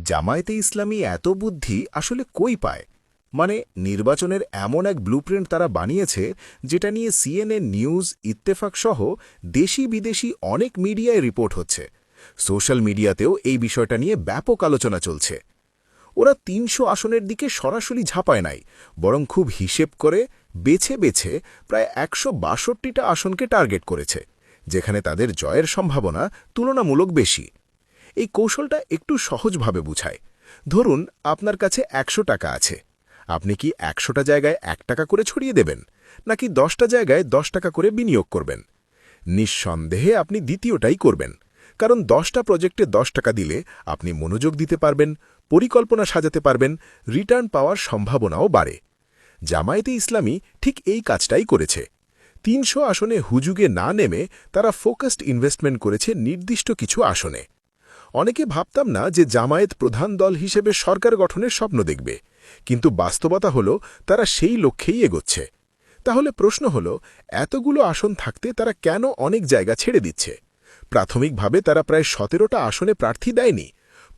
জামায়াতে ইসলামী এত বুদ্ধি আসলে কই পায়? মানে নির্বাচনের এমন এক ব্লুপ্রিন্ট তারা বানিয়েছে যেটা নিয়ে সিএনএন নিউজ, ইত্তেফাক সহ দেশি বিদেশি অনেক মিডিয়ায় রিপোর্ট হচ্ছে। সোশ্যাল মিডিয়াতেও এই বিষয়টা নিয়ে ব্যাপক আলোচনা চলছে। ওরা ৩০০ আসনের দিকে সরাসরি ঝাঁপায় নাই, বরং খুব হিসেব করে বেছে বেছে প্রায় ১৬২টা আসনকে টার্গেট করেছে, যেখানে তাদের জয়ের সম্ভাবনা তুলনামূলক বেশি। এই কৌশলটা একটু সহজভাবে বুঝায়। ধরুন আপনার কাছে ১০০ টাকা আছে। আপনি কি ১০০টা জায়গায় ১ টাকা করে ছড়িয়ে দেবেন, নাকি ১০টা জায়গায় ১০ টাকা করে বিনিয়োগ করবেন? নিঃসন্দেহে আপনি দ্বিতীয়টাই করবেন, কারণ ১০টা প্রজেক্টে ১০ টাকা দিলে আপনি মনোযোগ দিতে পারবেন, পরিকল্পনা সাজাতে পারবেন, রিটার্ন পাওয়ার সম্ভাবনাও বাড়ে। জামায়াতে ইসলামী ঠিক এই কাজটাই করেছে। ৩০০ আসনে হুজুগে না নেমে তারা ফোকাসড ইনভেস্টমেন্ট করেছে নির্দিষ্ট কিছু আসনে। অনেকে ভাবতাম না যে জামায়াত প্রধান দল হিসেবে সরকার গঠনের স্বপ্ন দেখবে, কিন্তু বাস্তবতা হল তারা সেই লক্ষ্যেই এগোচ্ছে। তাহলে প্রশ্ন হল, এতগুলো আসন থাকতে তারা কেন অনেক জায়গা ছেড়ে দিচ্ছে? প্রাথমিকভাবে তারা প্রায় ১৭টা আসনে প্রার্থী দেয়নি।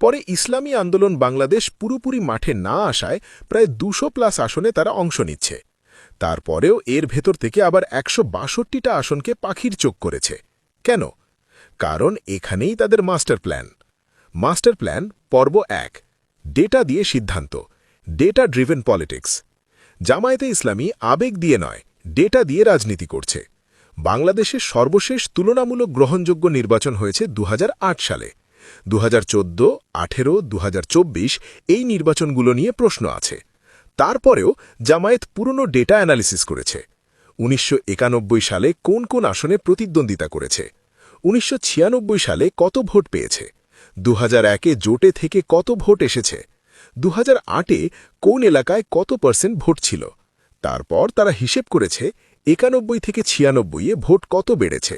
পরে ইসলামী আন্দোলন বাংলাদেশ পুরোপুরি মাঠে না আসায় প্রায় ২০০+ আসনে তারা অংশ নিচ্ছে। তারপরেও এর ভেতর থেকে আবার ১৬২টা আসনকে পাখির চোখ করেছে। কেন? কারণ এখানেই তাদের মাস্টার প্ল্যান। মাস্টার প্ল্যান পর্ব ১, ডেটা দিয়ে সিদ্ধান্ত, ডেটা ড্রিভেন পলিটিক্স। জামায়াতে ইসলামী আবেগ দিয়ে নয়, ডেটা দিয়ে রাজনীতি করছে। বাংলাদেশের সর্বশেষ তুলনামূলক গ্রহণযোগ্য নির্বাচন হয়েছে ২০০৮ সালে। ২০১৪, ১৮, ২০২৪ এই নির্বাচনগুলো নিয়ে প্রশ্ন আছে। তারপরেও জামায়াত পুরনো ডেটা অ্যানালিসিস করেছে। ১৯৯১ সালে কোন কোন আসনে প্রতিদ্বন্দ্বিতা করেছে, ১৯৯৬ সালে কত ভোট পেয়েছে, ২০০১-এ জোটে থেকে কত ভোট এসেছে, ২০০৮-এ কোন এলাকায় কত % ভোট ছিল। তারপর তারা হিসেব করেছে ৯১ থেকে ৯৬-এ ভোট কত বেড়েছে,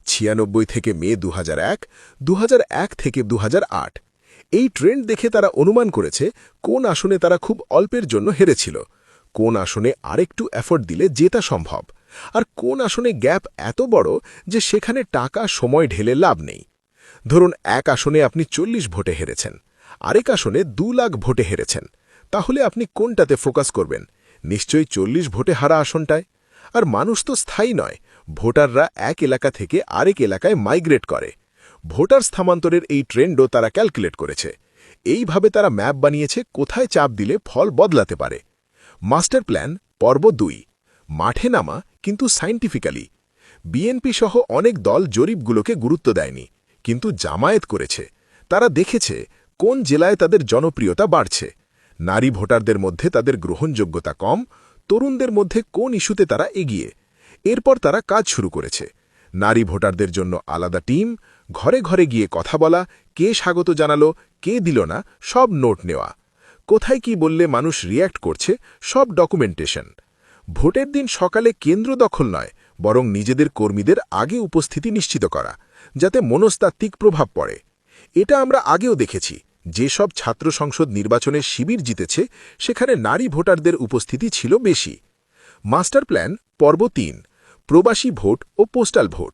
৯৬ থেকে মে ২০০১, ২০০১ থেকে ২০০৮। এই ট্রেন্ড দেখে তারা অনুমান করেছে কোন আসনে তারা খুব অল্পের জন্য হেরেছিল, কোন আসনে আরেকটু এফোর্ট দিলে জেতা সম্ভব, আর কোন আসনে গ্যাপ এত বড় যে সেখানে টাকা সময় ঢেলে লাভ নেই। ধরুন এক আসনে আপনি ৪০ ভোটে হেরেছেন, আরেক আসনে ২ লাখ ভোটে হেরেছেন। তাহলে আপনি কোনটাতে ফোকাস করবেন? নিশ্চয়ই ৪০ ভোটে হারা আসনটায়। আর মানুষ তো স্থায়ী নয়, ভোটাররা এক এলাকা থেকে আরেক এলাকায় মাইগ্রেট করে। ভোটার স্থানান্তরের এই ট্রেন্ডও তারা ক্যালকুলেট করেছে। এইভাবে তারা ম্যাপ বানিয়েছে কোথায় চাপ দিলে ফল বদলাতে পারে। মাস্টার প্ল্যান পর্ব ২, মাঠে নামা কিন্তু সায়েন্টিফিক্যালি। বিএনপি সহ অনেক দল জরিপগুলোকে গুরুত্ব দেয়নি, কিন্তু জামায়াত করেছে। তারা দেখেছে কোন জেলায় তাদের জনপ্রিয়তা বাড়ছে, নারী ভোটারদের মধ্যে তাদের গ্রহণযোগ্যতা কম, তরুণদের মধ্যে কোন ইস্যুতে তারা এগিয়ে। এরপর তারা কাজ শুরু করেছে। নারী ভোটারদের জন্য আলাদা টিম, ঘরে ঘরে গিয়ে কথা বলা, কে স্বাগত জানালো, কে দিল না, সব নোট নেওয়া। কোথায় কি বললে মানুষ রিয়্যাক্ট করছে, সব ডকুমেন্টেশন। ভোটের দিন সকালে কেন্দ্র দখল নয়, বরং নিজেদের কর্মীদের আগে উপস্থিতি নিশ্চিত করা, যাতে মনস্তাত্ত্বিক প্রভাব পড়ে। এটা আমরা আগেও দেখেছি। যেসব ছাত্র সংসদ নির্বাচনে শিবির জিতেছে, সেখানে নারী ভোটারদের উপস্থিতি ছিল বেশি। মাস্টার প্ল্যান পর্ব ৩, প্রবাসী ভোট ও পোস্টাল ভোট।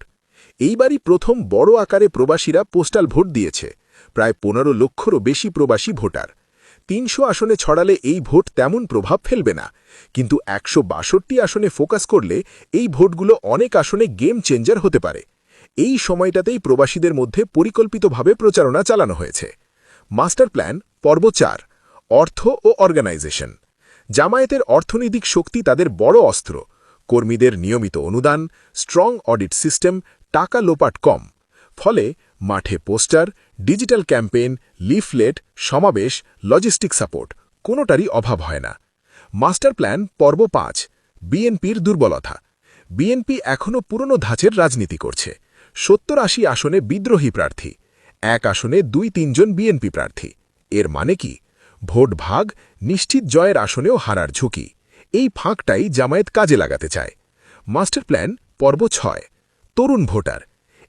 এইবারই প্রথম বড় আকারে প্রবাসীরা পোস্টাল ভোট দিয়েছে। প্রায় ১৫ লক্ষেরও বেশি প্রবাসী ভোটার। ৩০০ আসনে ছড়ালে এই ভোট তেমন প্রভাব ফেলবে না, কিন্তু ১৬২ আসনে ফোকাস করলে এই ভোটগুলো অনেক আসনে গেম চেঞ্জার হতে পারে। এই সময়টাতেই প্রবাসীদের মধ্যে পরিকল্পিতভাবে প্রচারণা চালানো হয়েছে। মাস্টার প্ল্যান পর্ব ৪, অর্থ ও অর্গানাইজেশন। জামায়াতের অর্থনৈতিক শক্তি তাদের বড় অস্ত্র। কর্মীদের নিয়মিত অনুদান, স্ট্রং অডিট সিস্টেম, টাকা লোপাট কম। ফলে মাঠে পোস্টার, ডিজিটাল ক্যাম্পেইন, লিফলেট, সমাবেশ, লজিস্টিক সাপোর্ট কোনোটারই অভাব হয় না। মাস্টার প্ল্যান পর্ব ৫, বিএনপির দুর্বলতা। বিএনপি এখনও পুরনো ধাঁচের রাজনীতি করছে। ৭০-৮০ আসনে বিদ্রোহী প্রার্থী, এক আসনে ২-৩ জন বিএনপি প্রার্থী। এর মানে কি? ভোট ভাগ, নিশ্চিত জয়ের আসনেও হারার ঝুঁকি। এই ফাঁকটাই জামায়াত কাজে লাগাতে চায়। মাস্টার প্ল্যান পর্ব ৬, তরুণ ভোটার।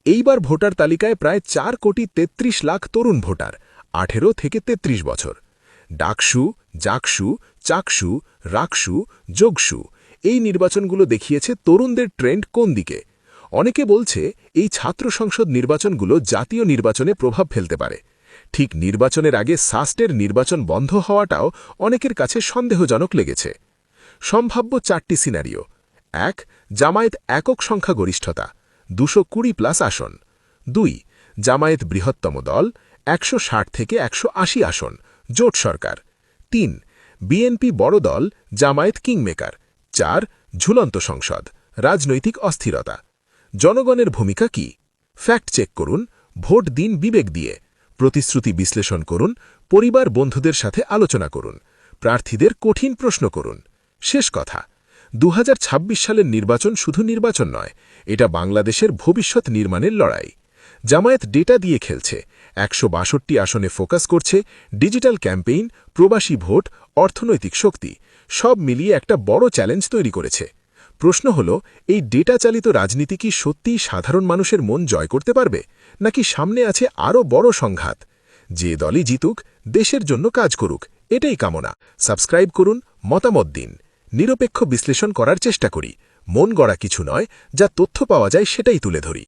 এইবার ভোটার তালিকায় প্রায় ৪,৩৩,০০,০০০ তরুণ ভোটার, ১৮ থেকে ৩৩ বছর। ডাকসু, জাকসু, চাকসু, রাকসু, যোগসু এই নির্বাচনগুলো দেখিয়েছে তরুণদের ট্রেন্ড কোন দিকে। অনেকে বলছে এই ছাত্র সংসদ নির্বাচনগুলো জাতীয় নির্বাচনে প্রভাব ফেলতে পারে। ঠিক নির্বাচনের আগে সাস্টের নির্বাচন বন্ধ হওয়াটাও অনেকের কাছে সন্দেহজনক লেগেছে। সম্ভাব্য 4টি সিনারিও: 1. জামায়াত একক সংখ্যাগরিষ্ঠতা 220+ আসন। 2. জামায়াত বৃহত্তম দল 160 থেকে 180 আসন, জোট সরকার। 3. বিএনপি বড় দল, জামায়াত কিংমেকার। 4. ঝুলন্ত সংসদ, রাজনৈতিক অস্থিরতা। জনগণের ভূমিকা কি? ফ্যাক্ট চেক করুন, ভোট দিন বিবেক দিয়ে, প্রতিশ্রুতি বিশ্লেষণ করুন, পরিবার বন্ধুদের সাথে আলোচনা করুন, প্রার্থীদের কঠিন প্রশ্ন করুন। শেষ কথা, 2026 সালের নির্বাচন শুধু নির্বাচন নয়, এটা বাংলাদেশের ভবিষ্যৎ নির্মাণের লড়াই। জামায়াত ডেটা দিয়ে খেলছে, 162 আসনে ফোকাস করছে, ডিজিটাল ক্যাম্পেইন, প্রবাসী ভোট, অর্থনৈতিক শক্তি সব মিলিয়ে একটা বড় চ্যালেঞ্জ তৈরি করেছে। প্রশ্ন হল, এই ডেটা চালিত রাজনীতি কি সত্যিই সাধারণ মানুষের মন জয় করতে পারবে, নাকি সামনে আছে আরও বড় সংঘাত? যে দলই জিতুক, দেশের জন্য কাজ করুক, এটাই কামনা। সাবস্ক্রাইব করুন, মতামত দিন, নিরপেক্ষ বিশ্লেষণ করার চেষ্টা করি, মন গড়া কিছু নয়, যা তথ্য পাওয়া যায় সেটাই তুলে ধরি।